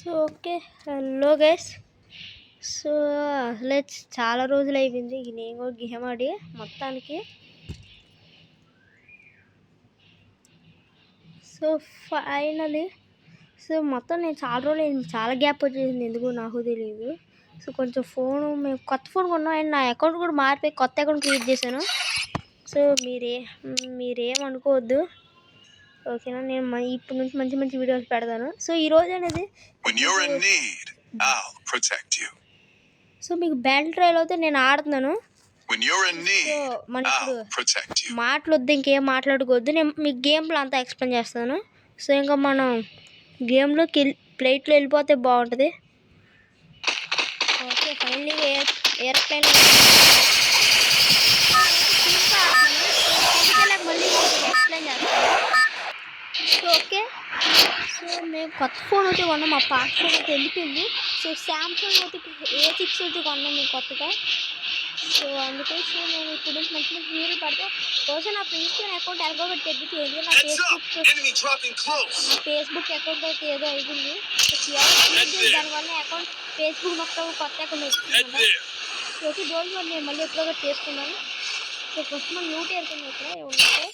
So okay hello guys. So చాలా రోజులు అయిపోయింది నేను కూడా గేమ్ ఆడి మొత్తానికి. సో ఫైనలీ మొత్తం నేను చాలా రోజులు అయింది, చాలా గ్యాప్ వచ్చేసింది, ఎందుకు నాకు తెలియదు. సో కొంచెం ఫోను మేము కొత్త ఫోన్ కొన్నాం అండ్ నా అకౌంట్ కూడా మారిపోయి కొత్త అకౌంట్ క్రియేట్ చేశాను. సో మీరేమనుకోవద్దు, ఓకేనా. నేను ఇప్పటి నుంచి మంచి మంచి వీడియోస్ పెడతాను. సో ఈరోజు అనేది సో మీకు బ్యాటిల్ ట్రయల్ అయితే నేను ఆడుతున్నాను. సో మన ఇప్పుడు మాటలు వద్దు, ఇంకేం మాట్లాడుకోవద్దు, నేను మీకు గేమ్లో అంతా ఎక్స్ప్లెయిన్ చేస్తాను. సో ఇంకా మనం గేమ్లోకి ప్లేట్లో వెళ్ళిపోతే బాగుంటుంది. ఓకే ఫైనలీ ఎయిర్ప్లేన్ మళ్ళీ ఎక్స్ప్లెయిన్ చేస్తాను. సో ఓకే, సో మేము కొత్త ఫోన్ అయితే కొన్నాం, మా పాత ఫోన్ అయితే వెళ్ళిపోయింది. సో శాంసంగ్ అయితే A6 అయితే కొన్నాం మేము కొత్తగా. సో అందుకే నేను ఇప్పుడు నుంచి మంచి మంచి వీడియోలు పడితే రోజు నా ఇన్స్టాగ్రామ్ అకౌంట్ ఎలాగో తెప్పించేది. నా ఫేస్బుక్ అకౌంట్ అయితే ఏదో అయిపోయింది. దానివల్ల అకౌంట్ ఫేస్బుక్ మొత్తం కొత్త అకౌంట్ వచ్చింది. ఓకే డోంట్ వరీ, నేను మళ్ళీ ఎప్పుడో చేసుకున్నాను. సో ఫస్ట్ మనం న్యూట్ ఏరుకుంది ఇక్కడ ఏమంటే.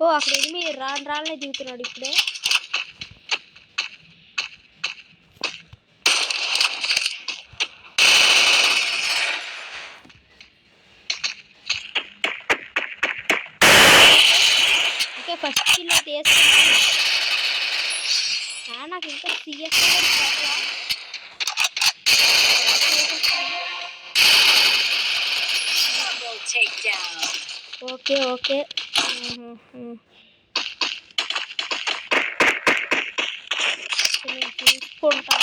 ఓ అక్కడ ఎనిమి రాళ్ళనే దిగుతున్నాడు ఇప్పుడే. ఓకే ఫస్ట్ కిల్ అయితే వేసుకున్నాను. నాకు ఇంకా సిఎస్ ఓకే ఓకే తీసుకుంటాం.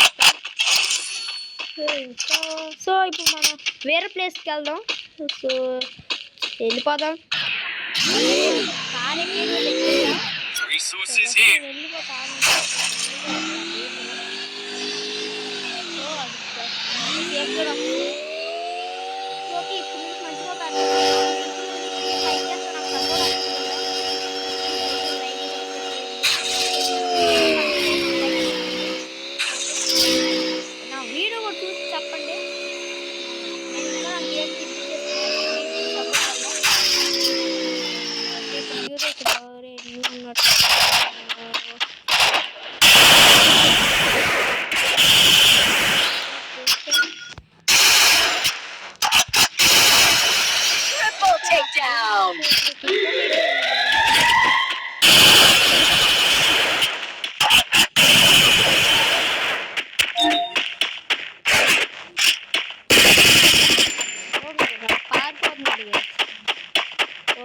ఇంకా సో ఇప్పుడు మనం వేరే ప్లేస్కి వెళ్దాం. సో వెళ్ళిపోదాం. ఓకే ఇప్పుడు మంచిగా నా వీడియో కూడా చూసి చెప్పండి.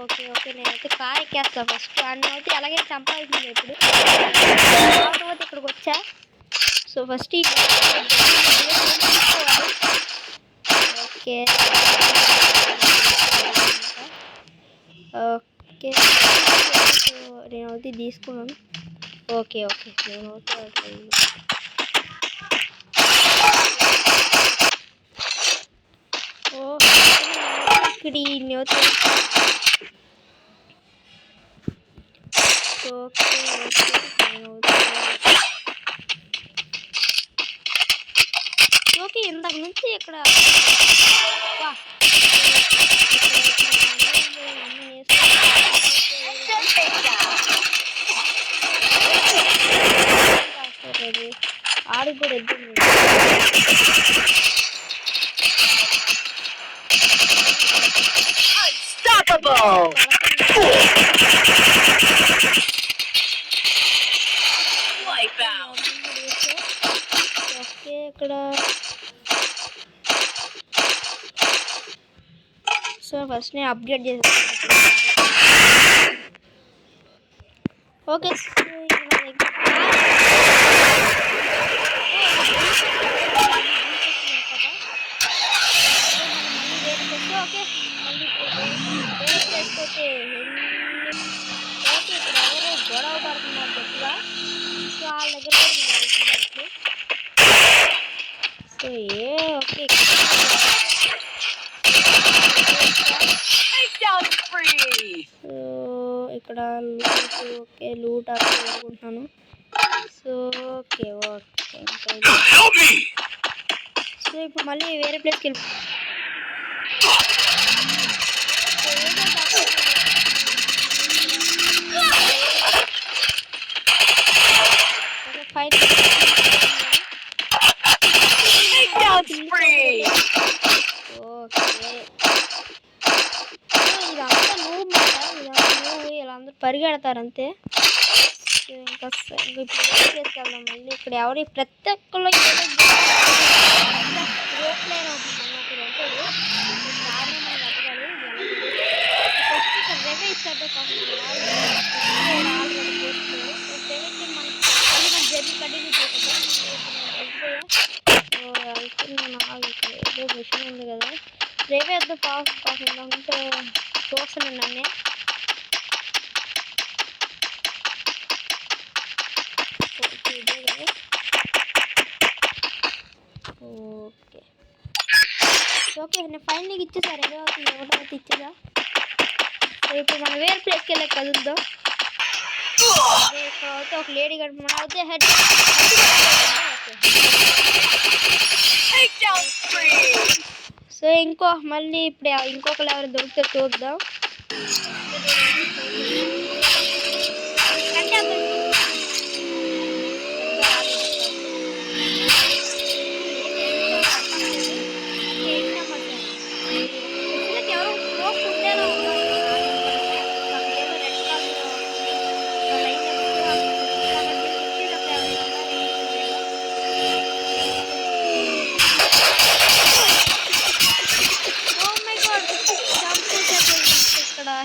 ఓకే ఓకే నేనైతే కార్ ఎక్కేస్తాను ఫస్ట్. అన్న అయితే అలాగే చంపాల్సింది ఇప్పుడు. తర్వాత ఇక్కడికి వచ్చా. సో ఫస్ట్ ఓకే ఓకే నేనైతే తీసుకున్నాను. ఓకే ఓకే నేనైతే ఇక్కడ ఓకే ఇంతకు నుంచి ఇక్కడ ఆడికి కూడా ఎద్దు. ఓకే ఇక్కడ సో ఫస్ట్ నేను అప్డేట్ చేస్తాను. ఓకే ఓకే ఓకే ఇక్కడ ఎవరో గొడవ పడుతున్నారు గట్టిగా. సో వాళ్ళ దగ్గర సో ఓకే ఇక్కడ లూట్. ఓకే లూట్ అక్కడ కోరుకుంటున్నాను. సో ఓకే ఓకే సో ఇప్పుడు మళ్ళీ వేరే ప్లేస్కి వెళ్ళి ఫైట్ ఓకే ఇదంతా నువ్వు మాట ఇదంతా నువ్వు ఇలా అందరూ పరిగెడతారు అంతే. ఇంకా ఇప్పుడు చేసుకెళ్దాం మళ్ళీ. ఇక్కడ ఎవరు ప్రతి ఒక్కళ్ళు రోప్లైన్ ఉంటాడు ఫస్ట్ ఇక్కడ రెవే ఇచ్చాడు జర్నీ కంటిన్యూ వెళ్తున్నాను. ఏదో మిషన్ ఉంది కదా రేవే వద్ద పాస్ కాకుండా చూస్తున్నాను నన్నే. ఇదే కదా ఓకే ఓకే నేను ఫైన్ నీకు ఇచ్చేసారు ఎవరైతే ఇచ్చేదా. ఇప్పుడు మనం వేరే ప్లేస్కి వెళ్ళే కదులుదాం. ఇక్కడ అయితే ఒక లేడీ గడిపి మన అయితే హెడ్ సో ఇంకో మళ్ళీ ఇప్పుడు ఇంకొకరు ఎవరు దొరికితే చూద్దాం.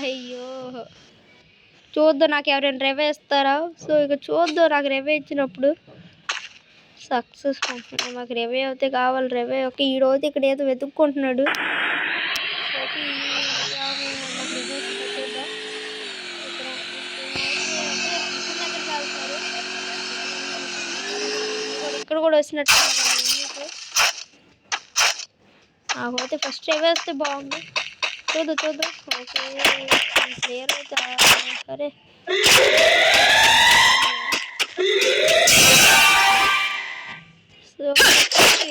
అయ్యో చూద్దాం నాకు ఎవరైనా రెవే ఇస్తారా. సో ఇక చూద్దాం నాకు రెవే ఇచ్చినప్పుడు సక్సెస్ మాకు రెవే అయితే కావాలి. రెవే ఓకే ఈడైతే ఇక్కడ ఏదో వెతుక్కుంటున్నాడు. ఇక్కడ కూడా వచ్చినట్టు నాకైతే ఫస్ట్ రెవే వస్తే బాగుంది. చూద్దాం ఓకే ప్లేయర్ అయితే సరే సో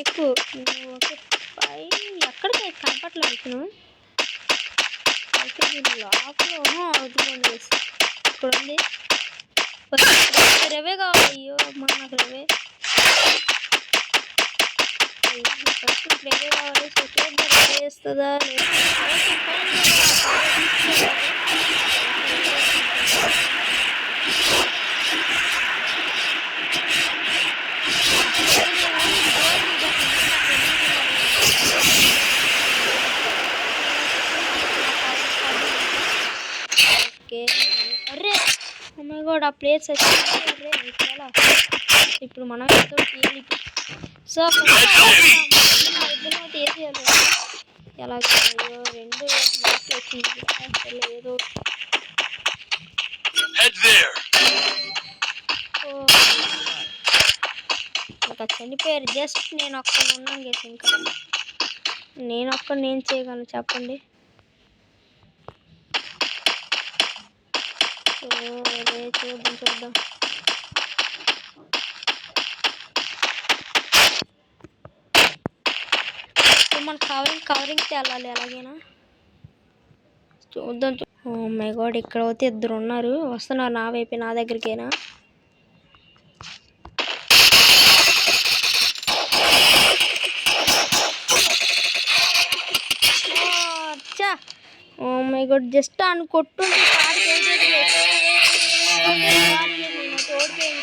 ఎక్కువ ఓకే ఎక్కడికి కనపట్లేదు అయితే దీని లోపల అవుతుంది. ఇక్కడ ఉంది రెవే కావాలి. అయ్యో అమ్మ నాకు రెవే ఫస్ట్ రెవే కావాలి. సో చూద్దాం రెవే వేస్తుందా లేదా. అరే అమ్మాయి కూడా ఆ ప్లేస్ వచ్చి చాలా ఇప్పుడు మనం తీయాలి. సో ఇద్దరు తీసేయాలి ఎలాగో రెండు వచ్చింది ఏదో ఇంకా చనిపోయారు. జస్ట్ నేను ఒక్కడు ఉన్నాను గేసి ఇంకా నేను చేయగలను చెప్పండి. చూద్దాం మన కవరింగ్ తేలాలి ఎలాగైనా చూద్దాం. ఓ మై గాడ్ ఇక్కడ అయితే ఇద్దరు ఉన్నారు వస్తున్నారు నా వైపు నా దగ్గరికైనా. అచ్చా ఓ మై గాడ్ జస్ట్ అని కొట్టుంటే ఓడిపోయింది.